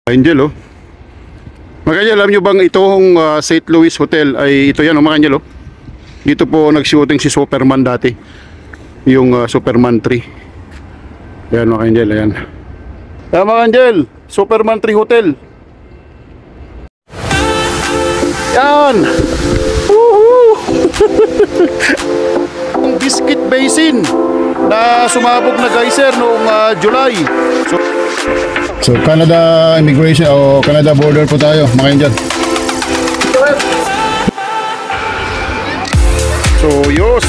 Angel, oh. Mga Angel, alam nyo bang itong St. Louis Hotel ay ito yan, oh, mga Angel, oh. Dito po nag-shooting si Superman dati. Yung Superman 3. Ayan, mga Angel, ayan. Ayan, mga Angel, Superman 3 Hotel. Yan. Woohoo! Ang Biscuit Basin na sumabog na geyser noong July. So Canada immigration o Canada border po tayo, mga Angel. So yos.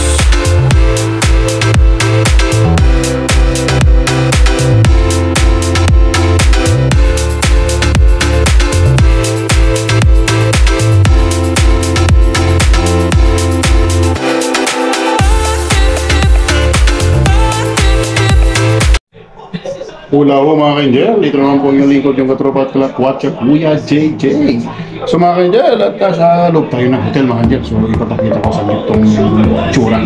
Hula ho mga ka-Angel, dito naman po yung lingkod yung katropa at kalakwatsa Kuya JJ. So mga ka-Angel, at sa loob tayo ng hotel mga ka-Angel. So ipapakita ko sa itong tsura.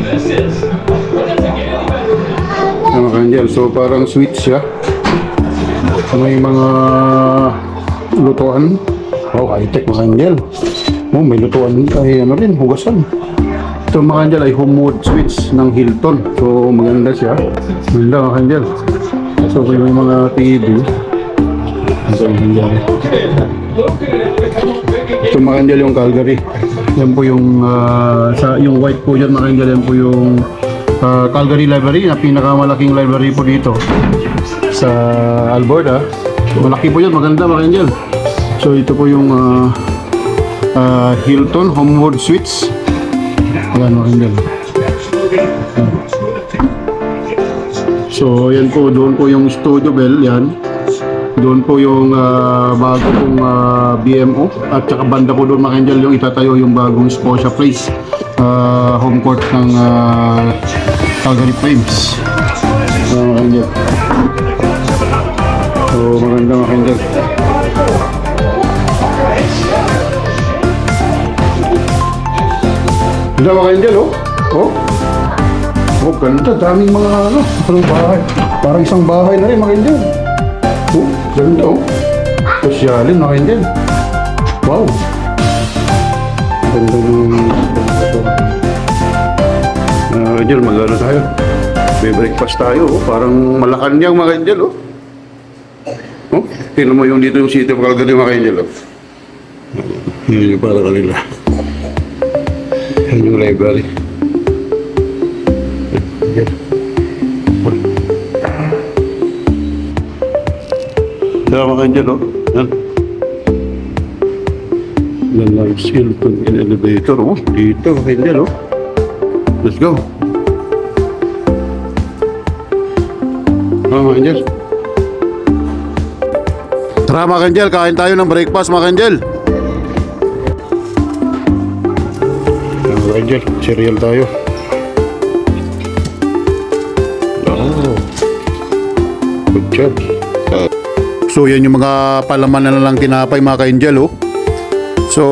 Mga ka-Angel, so parang sweet siya. May mga lutuan. Wow, high-tech mga ka-Angel. Oh, may lutuan ay ano rin, hugasan. Ito mga ka-Angel ay homemade sweets ng Hilton. So maganda siya. Maganda mga ka-Angel. So may mga TV. Ito mga Angel yung Calgary. Yan po yung yung white po dyan mga Angel. Yan po yung Calgary Library na pinakamalaking library po dito sa Alberta. Malaki po yan, maganda mga Angel. So ito po yung Hilton Homewood Suites. Ayan mga Angel. So yan po, doon po yung Studio Bell, yan. Doon po yung bago pong BMO. At saka banda po doon mga Angel yung itatayo yung bagong Scotia Place, home court ng Calgary Flames. Mga Angel. So maganda mga Angel. Ganda mga Angel, oh. Oh. Oh, ganda. Daming mga parang bahay. Parang isang bahay na rin, mga Angel. Oh, ganda, oh. Sosyalin, mga Angel. Wow. Ganda ng... Angel, mag-ano tayo? May breakfast tayo, oh. Parang Malacanang, mga Angel, oh. Oh, tingnan mo yung dito yung City of Calgary, mga Angel, oh. Yun yung para kanila. Yan yung library. Kaya mga Angel, oh. Yan. Yan lang Hilton in elevator, oh. Dito mga Angel, oh. Let's go. Mga Angel. Tara mga Angel, kain tayo ng breakfast mga Angel. Mga Angel, cereal tayo. Oh. Good job. So yan yung mga palaman na lang tinapay mga ka-Angel, oh. So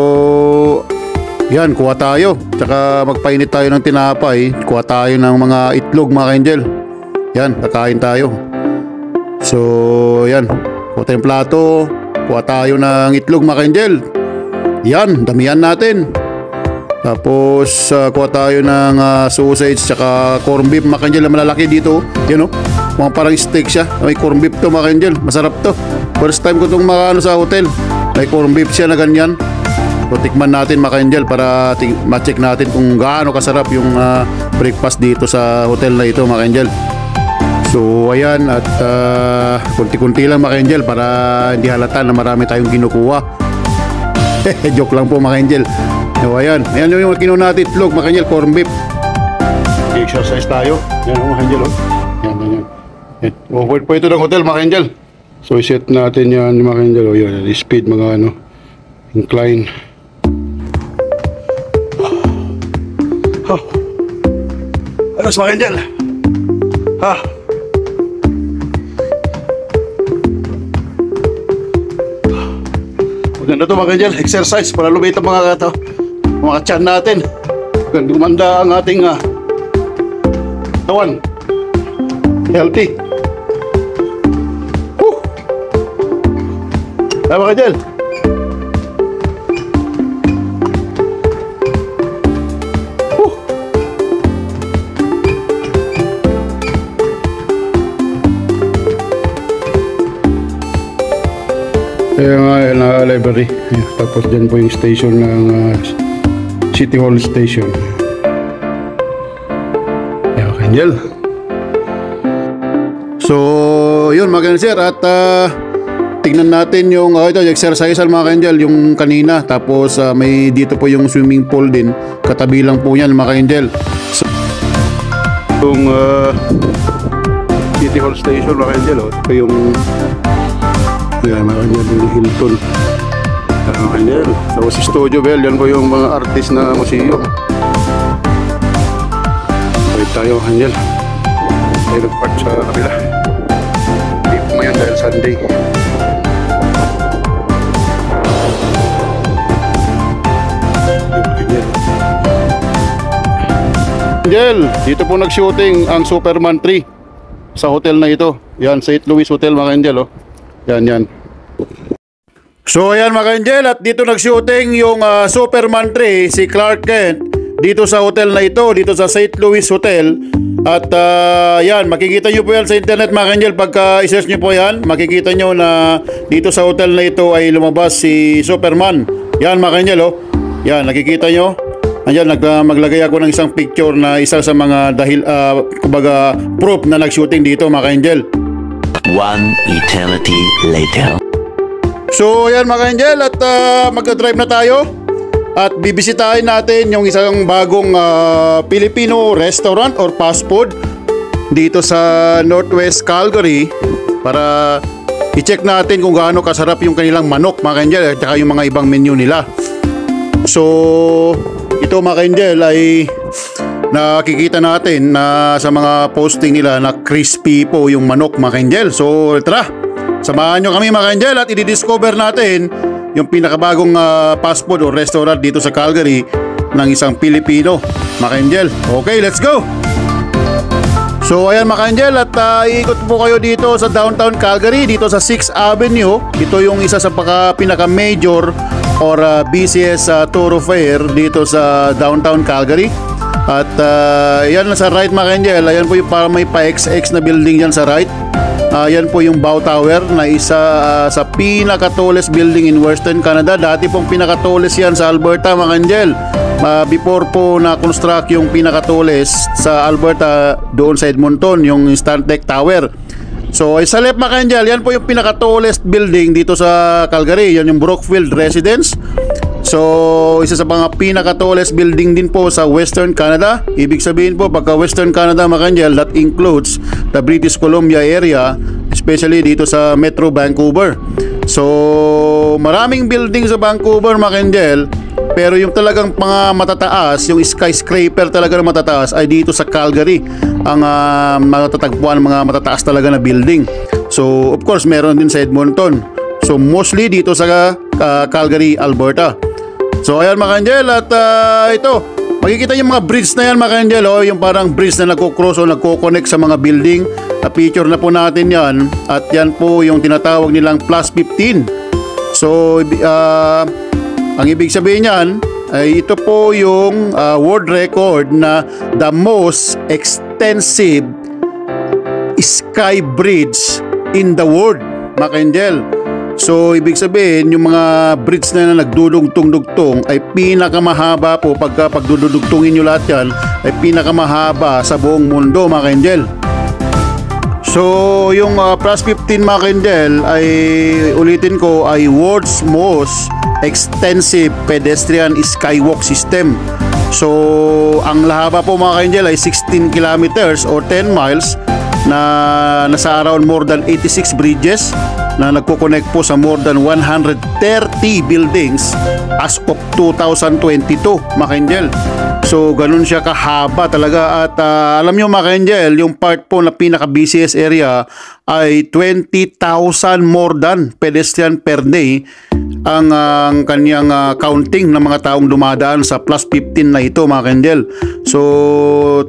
yan, kuha tayo. Tsaka magpainit tayo ng tinapay. Kuha tayo ng mga itlog mga ka-Angel. Yan, kakain tayo. So yan, kuha tayong plato. Kuha tayo ng itlog mga ka-Angel. Yan, damihan natin. Tapos kuha tayo ng sausage tsaka corn beef mga ka-Angel na malalaki dito. Yan, oh. Mga parang steak siya. May corn beef to mga Angel. Masarap to. First time ko itong makaano sa hotel. May corn beef siya na ganyan. So tikman natin mga Angel para ma-check natin kung gaano kasarap yung breakfast dito sa hotel na ito mga Angel. So ayan, at kunti-kunti lang mga Angel para hindi halata na marami tayong kinukuha. Joke lang po mga Angel. So ayan, ayan yung kinuha natin itlog mga Angel, corn beef. Exercise tayo. Yan mga Angel, oh. Yan, yan, yan. Overboard po ito ng hotel mga Angel. So iset natin yan mga Angel. O yan, speed mga ano, incline. Alas mga Angel. Ha. Maganda to mga Angel, exercise para lumit ang mga tiyan natin. Gumanda ang ating tawan. Healthy. Tama ka dyan. Kaya nga, na library. Tapos dyan po yung station ng City Hall Station. Kaya Angel. So, yun mga sir. At tingnan natin yung ito, yung exercise mga Angel, yung kanina. Tapos may dito po yung swimming pool din. Katabi lang po yan mga Angel. So, yung City Hall Station mga Angel. Ito yung yan, mga Angel, yung Hilton. Mga Angel. Tapos si Studio Bell, yan po yung mga artist na museum. Wait tayo, Angel. Tayo nag-park sa kabila. Hindi po ngayon dahil Sunday. Angel, dito po nag-shooting ang Superman 3 sa hotel na ito. Yan, St. Louis Hotel mga Angel, oh. Yan. So ayan mga Angel, at dito nag-shooting yung Superman 3, si Clark Kent, dito sa hotel na ito, dito sa St. Louis Hotel. At yan, makikita nyo po yan sa internet mga Angel. Pagka isearch nyo po yan, makikita nyo na dito sa hotel na ito ay lumabas si Superman. Yan mga Angel, oh. Yan, nakikita nyo. Ayan, maglagay ako ng isang picture na isa sa mga kumbaga proof na nag-shooting dito mga Angel. One eternity later. So ayan mga Angel, at mag-drive na tayo at bibisitahin natin yung isang bagong Filipino restaurant or fast food dito sa Northwest Calgary para i-check natin kung gaano kasarap yung kanilang manok mga Angel at saka yung mga ibang menu nila. So ito mga Angel ay nakikita natin na sa mga posting nila na crispy po yung manok mga Angel. So tara, samahan nyo kami mga Angel at i-discover natin yung pinakabagong fast food o restaurant dito sa Calgary ng isang Pilipino mga Angel. Okay, let's go! So ayan mga Angel, at iikot po kayo dito sa downtown Calgary, dito sa 6th Avenue. Ito yung isa sa pinaka-major or busiest thoroughfare dito sa downtown Calgary. At yan sa right mga Angel, ayan po yung para may pa-XX na building yan sa right. Yan po yung Bow Tower na isa sa pinaka-tallest building in Western Canada. Dati pong pinaka-tallest yan sa Alberta mga Angel. Before po na-construct yung pinaka-tallest sa Alberta doon sa Edmonton, yung Stantec Tower. So sa left mga Angel, yan po yung pinaka-tallest building dito sa Calgary. Yan yung Brookfield Residence. So isa sa mga pinaka-tallest building din po sa Western Canada. Ibig sabihin po pagka Western Canada mga Angel, that includes the British Columbia area, especially dito sa Metro Vancouver. So maraming building sa Vancouver mga Angel, pero yung talagang mga matataas, yung skyscraper talaga na matataas ay dito sa Calgary ang matatagpuan mga matataas talaga na building. So of course meron din sa Edmonton. So mostly dito sa Calgary, Alberta. So ayan mga Angel, at ito makikita yung mga bridge na yan mga Angel, oh, yung parang bridge na nagko-cross o nagko-connect sa mga building. Picture na po natin yan, at yan po yung tinatawag nilang plus 15. So ang ibig sabihin niyan ay ito po yung world record na the most extensive sky bridge in the world mga Angel. So ibig sabihin yung mga bridge na nagdudugtong-dugtong ay pinakamahaba po. Pagdudugtungin nyo lahat yan ay pinakamahaba sa buong mundo mga Angel. So yung plus 15 mga Angel ay ulitin ko ay world's most extensive pedestrian skywalk system. So ang lahaba po mga Angel ay 16 kilometers or 10 miles na nasa around more than 86 bridges na nagko-connect po sa more than 130 buildings as of 2022 mga Angel. So ganun siya kahaba talaga, at alam nyo mga Angel, yung part po na pinaka-busiest area ay 20,000 more than pedestrian per day ang kanyang counting ng mga taong dumadaan sa plus 15 na ito mga ka-angel. So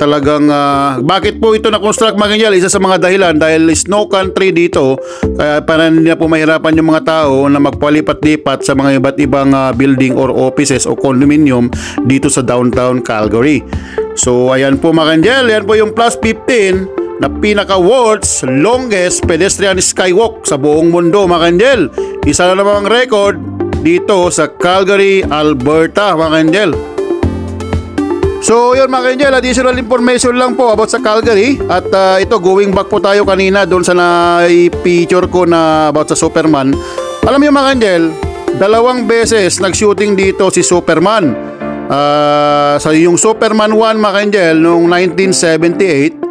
talagang bakit po ito na-construct mga ka-angel? Isa sa mga dahilan dahil snow country dito, kaya para hindi na po mahirapan yung mga tao na magpalipat-lipat sa mga iba't ibang building or offices o condominium dito sa downtown Calgary. So ayan po mga ka-angel, yan po yung plus 15 na pinaka-world's longest pedestrian skywalk sa buong mundo mga ka-angel. Isa na namang record dito sa Calgary, Alberta mga ka-angel. So yun mga ka-angel, additional information lang po about sa Calgary. At ito, going back po tayo kanina doon sa na-picture ko na about sa Superman. Alam niyo mga ka-angel, 2 beses nag-shooting dito si Superman. Sa yung Superman 1 mga ka-angel noong 1978,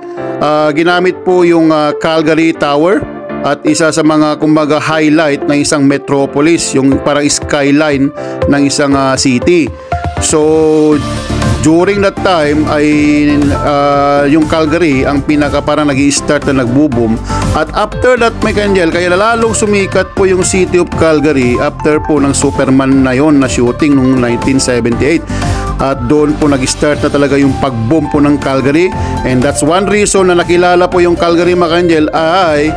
ginamit po yung Calgary Tower at isa sa mga kumbaga highlight ng isang metropolis, yung parang skyline ng isang city. So during that time ay yung Calgary ang pinaka parang nag-i-start na nagbo-boom. At after that may ka-angel, kaya lalong sumikat po yung City of Calgary after po ng Superman na yon na shooting noong 1978. At doon po nag-start na talaga yung pag-boom po ng Calgary. And that's one reason na nakilala po yung Calgary mga ka-angel ay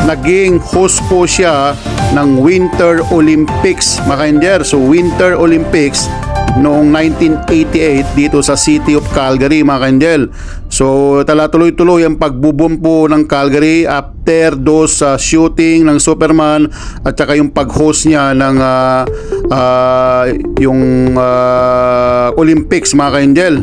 naging host po siya ng Winter Olympics mga ka-angel. So Winter Olympics noong 1988 dito sa City of Calgary mga ka-angel. So tuloy-tuloy ang pagbo-boom po ng Calgary after those shooting ng Superman at saka yung pag-host niya ng Olympics mga ka-angel.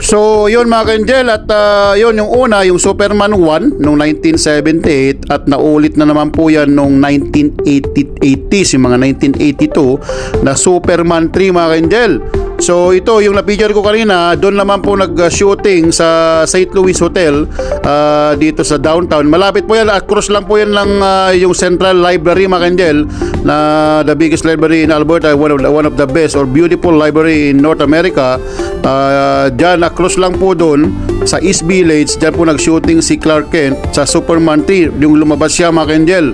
So yun mga ka-angel, at yun yung una, yung Superman 1 noong 1978 at naulit na naman po yan noong 1980s, yung mga 1982 na Superman 3 mga ka-angel. So ito yung na-picture ko kanina, doon naman po nag-shooting sa St. Louis Hotel dito sa downtown. Malapit po yan, across lang po yan ng yung Central Library mga ka-angel, na the biggest library in Alberta, one of the best or beautiful library in North America. Dyan across lang po doon sa East Village, dyan po nag-shooting si Clark Kent sa Superman 3, yung lumabas siya mga ka-angel.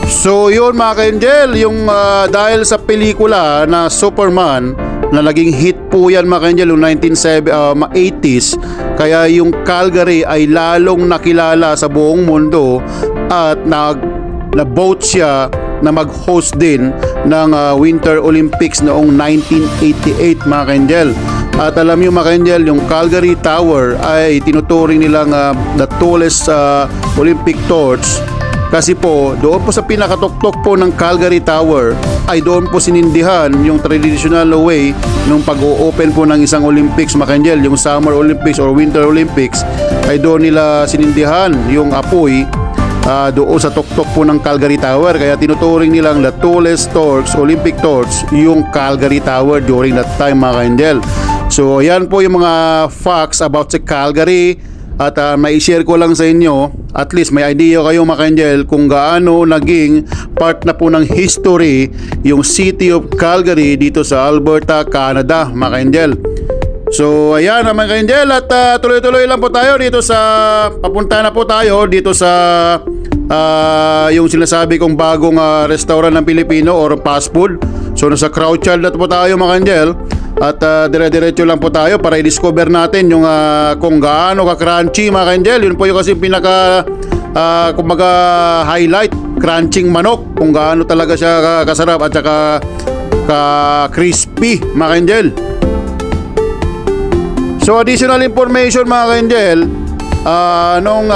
So yun mga ka-angel, yung dahil sa pelikula na Superman na naging hit po yan mga ka-angel yung 1980s, kaya yung Calgary ay lalong nakilala sa buong mundo at na-vote siya na mag-host din ng Winter Olympics noong 1988 mga ka-angel. At alam nyo mga ka-angel, yung Calgary Tower ay tinuturing nilang the tallest Olympic torch. Kasi po, doon po sa pinakatuktok po ng Calgary Tower ay doon po sinindihan yung traditional way nung pag-o-open po ng isang Olympics mga ka-angel, yung Summer Olympics or Winter Olympics, ay doon nila sinindihan yung apoy doon sa tuktok po ng Calgary Tower. Kaya tinuturing nilang the tallest torch, Olympic torch, yung Calgary Tower during that time mga ka-angel. So yan po yung mga facts about sa Calgary. At may share ko lang sa inyo, at least may idea kayo mga ka-angel kung gaano naging part na po ng history yung City of Calgary dito sa Alberta, Canada mga ka-angel. So ayan mga ka-angel, at tuloy-tuloy lang po tayo dito sa papunta na po tayo dito sa yung sinasabi kong bagong restaurant ng Pilipino or fast food. So nasa Crouchard na po tayo mga ka-angel. At dire-diretso lang po tayo para i-discover natin yung kung gaano ka-crunchy mga ka-angel. Yun po yung kasi pinaka kumbaga highlight, crunching manok, kung gaano talaga siya kasarap at saka ka-crispy mga ka-angel. So additional information mga ka-angel, noong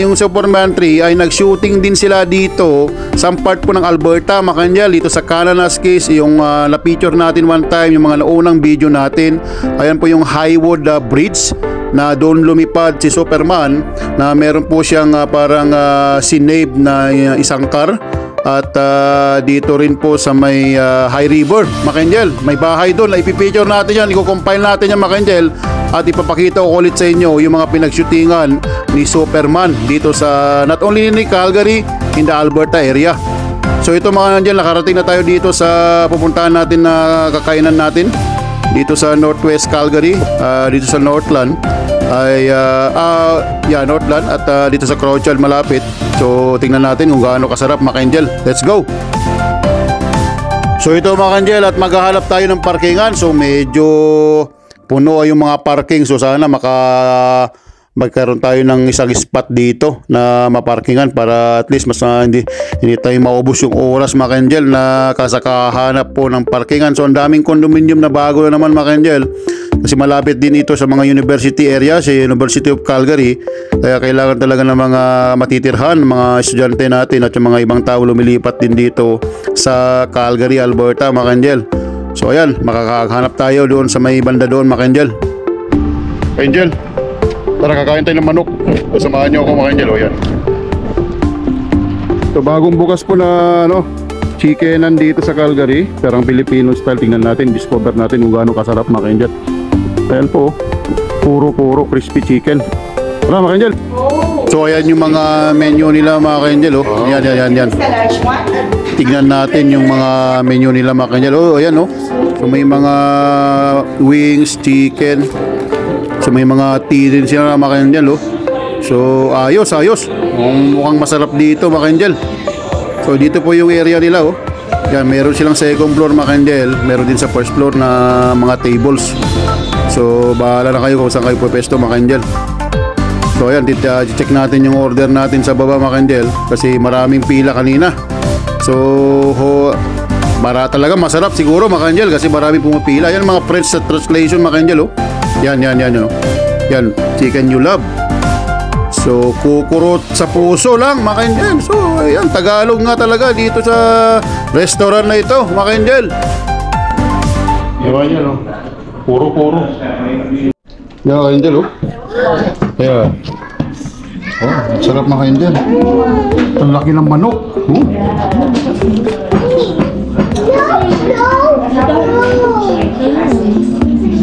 yung Superman 3 ay nag-shooting din sila dito sa part po ng Alberta mga ka-angel, dito sa Kananaskis, yung na-picture natin one time, yung mga naunang video natin. Ayan po yung Highwood Bridge na doon lumipad si Superman, na meron po siyang parang sinave na isang car. At dito rin po sa may High River mga ka-angel, may bahay doon. Ipipicture natin yan, i-compile natin yan mga ka-angel, at ipapakita ko ulit sa inyo yung mga pinagshootingan ni Superman dito sa not only in Calgary, in the Alberta area. So ito mga ka-angel, nakarating na tayo dito sa pupuntahan natin na kakainan natin dito sa Northwest Calgary, dito sa Northland ay Northland, at dito sa Crouchard malapit. So tingnan natin kung gaano kasarap mga ka-angel. Let's go! So ito mga kanjel, at maghahanap tayo ng parkingan. So medyo puno ay yung mga parking. So sana magkaroon tayo ng isang spot dito na maparkingan para at least mas hindi tayo maubos yung oras mga kanjel na kasakahanap po ng parkingan. So ang daming condominium na bago na naman mga kanjel. Kasi malapit din ito sa mga university area, sa University of Calgary. Kaya kailangan talaga ng mga matitirhan, mga estudyante natin at yung mga ibang tao lumilipat din dito sa Calgary, Alberta mga kanjel. So ayan, makakahanap tayo doon sa may banda doon mga kanjel. Kanjel, tara kakain tayo ng manok. Samahan niyo ako mga kanjel. O yan. So bagong bukas po na chickenan dito sa Calgary. Parang Filipino style. Tingnan natin, discover natin kung gaano kasarap mga kanjel. Ayan po, puro crispy chicken. Wala mga kanjel. So ayan yung mga menu nila mga kanjel. Oh. Yan. Tignan natin yung mga menu nila mga kanjel. Oh, ayan oh. So may mga wings, chicken. So may mga tea din sila mga kanjel oh. So ayos. Mukhang masarap dito mga kanjel. So dito po yung area nila oh. Yan, meron silang second floor mga kanjel. Meron din sa first floor na mga tables. So bahala na kayo kung saan kayo pwesto mga kanjel. So ayan, check natin yung order natin sa baba mga kanjel. Kasi maraming pila kanina. So talaga masarap siguro mga kanjel kasi maraming pumapila. Yan mga French sa translation mga kanjel oh. Yan oh. Yan, chicken you love. So kukurot sa puso lang mga kanjel. So ayan, Tagalog nga talaga dito sa restaurant na ito mga kanjel. Ewan nyo no. Puro. Yan mga kanjel oh. Kaya sarap mga kanjel. Ang laki ng manok.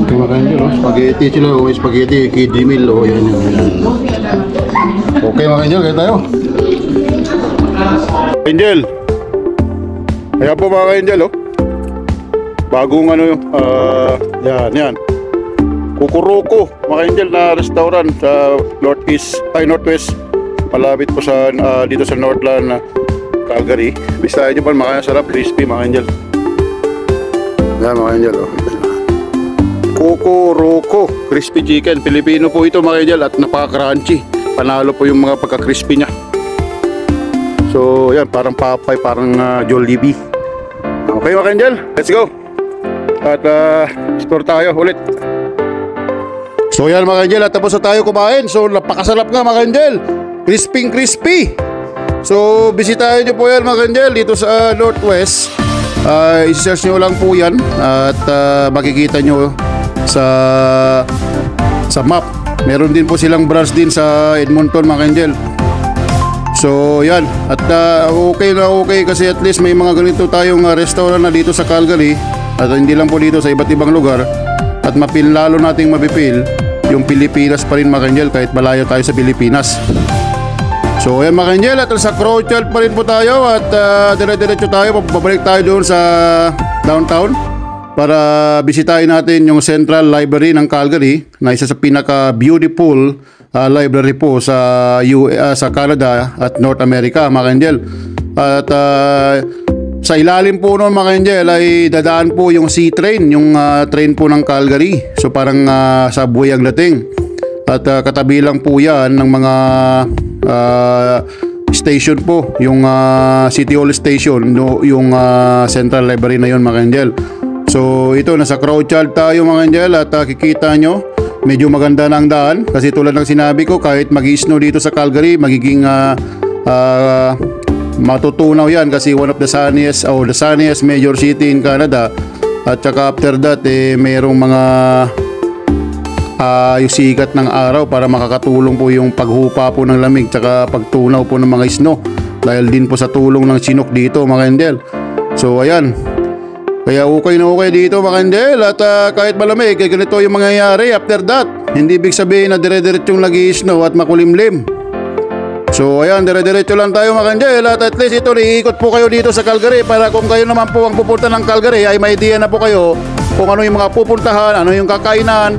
Okay mga kanjel oh. Spaghetti sila oh. Spaghetti kiddie meal oh. Yan. Okay mga kanjel, kaya tayo. Kanjel. Kaya po mga kanjel oh. Bagong yan. Kukuruko mga kanjel na restaurant sa Northwest. Malapit po sa dito sa Northland Calgary. Bistahin nyo pa, makakasarap, crispy mga kanjel. Yan mga kanjel oh. Kukuruko crispy chicken. Pilipino po ito mga kanjel at napaka-crunchy. Panalo po yung mga pagka-crispy niya. So yan, parang Popeye, parang Jollibee. Okay mga kanjel, let's go. At explore tayo ulit. So yan mga kanjel, at tapos na tayo kumain. So napakasarap nga mga kanjel. Crispy. So bisitahin nyo po yan mga kanjel dito sa Northwest. I-search nyo lang po yan. At makikita nyo sa map. Meron din po silang branch din sa Edmonton mga kanjel. So yan, at okay kasi at least may mga ganito tayong restaurant na dito sa Calgary. At hindi lang po dito, sa iba't ibang lugar. At lalo nating mapipil yung Pilipinas pa rin mga kanjel kahit malayo tayo sa Pilipinas. So ayan mga kanjel, at sa Crowchild pa rin po tayo. At dire-diretso tayo, babalik tayo doon sa downtown para bisitahin natin yung Central Library ng Calgary na isa sa pinaka-beautiful library po sa Canada at North America mga kanjel. At sa ilalim po noon mga kanjel ay dadaan po yung C-train, yung train po ng Calgary. So parang subway ang dating. At katabi lang po yan ng mga station po, yung City Hall Station, yung Central Library na yun mga kanjel. So ito, nasa Crowchild tayo mga kanjel. At kikita nyo, medyo maganda na ang daan. Kasi tulad ng sinabi ko, kahit mag-snow dito sa Calgary, magiging matutunaw yan kasi one of the sunniest major city in Canada. At saka after that mayroong mga yung sikat ng araw para makakatulong po yung paghupa po ng lamig tsaka pagtunaw po ng mga snow dahil din po sa tulong ng Chinook dito mga kanjel. So ayan, kaya okay na okay dito mga kanjel. At kahit malamig, ganito yung mangyayari after that. Hindi ibig sabihin na dire-diretsong nag-i-snow at makulimlim. So ayan, dire-diretso lang tayo mga kanjel. At least ito, iikot po kayo dito sa Calgary para kung kayo naman po ang pupunta ng Calgary ay may idea na po kayo kung ano yung mga pupuntahan, ano yung kakainan,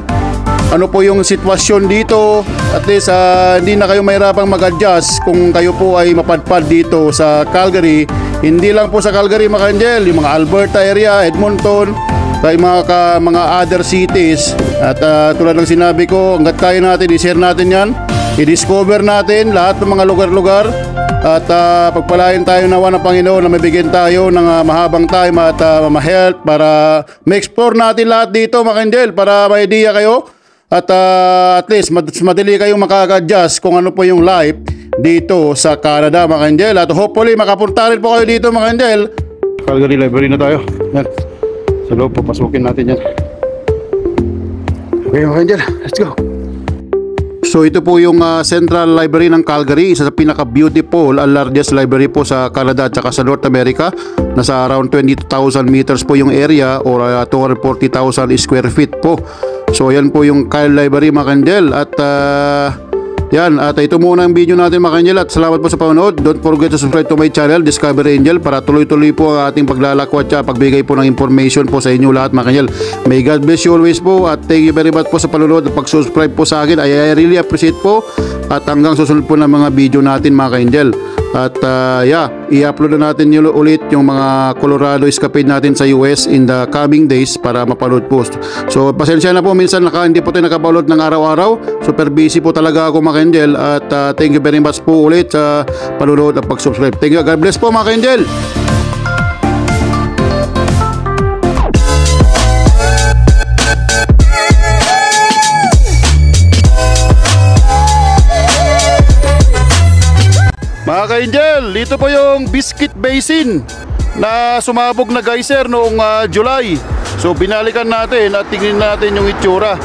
ano po yung sitwasyon dito. At least hindi na kayo mahirapang mag-adjust kung kayo po ay mapadpad dito sa Calgary. Hindi lang po sa Calgary mga ka-angel, yung mga Alberta area, Edmonton, kay mga other cities. At tulad ng sinabi ko, hanggat kaya natin, i-share natin yan, i-discover natin lahat ng mga lugar-lugar. At pagpalain tayo nawa ng Panginoon na mabigyan tayo ng mahabang time at ma-health para ma-explore natin lahat dito mga ka-angel, para may idea kayo. At at least madali kayong makaka-adjust kung ano po yung life dito sa Canada mga ka-angel. At hopefully makapunta rin po kayo dito mga ka-angel. Calgary Library na tayo. Yan. Sa loob, papasukin natin yan. Okay mga ka-angel, let's go. So ito po yung Central Library ng Calgary, isa sa pinaka-beautiful and largest library po sa Canada at saka sa North America. Nasa around 22,000 meters po yung area or 240,000 square feet po. So yan po yung Kyle Library mga ka-angel. At yan, at ito muna ang video natin mga ka-angel. At salamat po sa panonood. Don't forget to subscribe to my channel, Discovery Angel, para tuloy-tuloy po ang ating paglalakwat at pagbigay po ng information po sa inyo lahat mga ka-angel. May God bless you always po, at thank you very much po sa panonood at pag-subscribe po sa akin. I really appreciate po, at hanggang susunod po ng mga video natin mga ka-angel. At i-upload na natin ulit yung mga Colorado escapade natin sa US in the coming days para mapanood po. So pasensya na po, minsan hindi po tayo nakapaload ng araw-araw. Super busy po talaga ako mga ka-angel. At thank you very much po ulit sa panonood at pag-subscribe. Thank you. God bless po mga ka-angel. Mga ka-angel, dito po yung Biscuit Basin na sumabog na geyser noong July. So binalikan natin at tingnan natin yung itsura.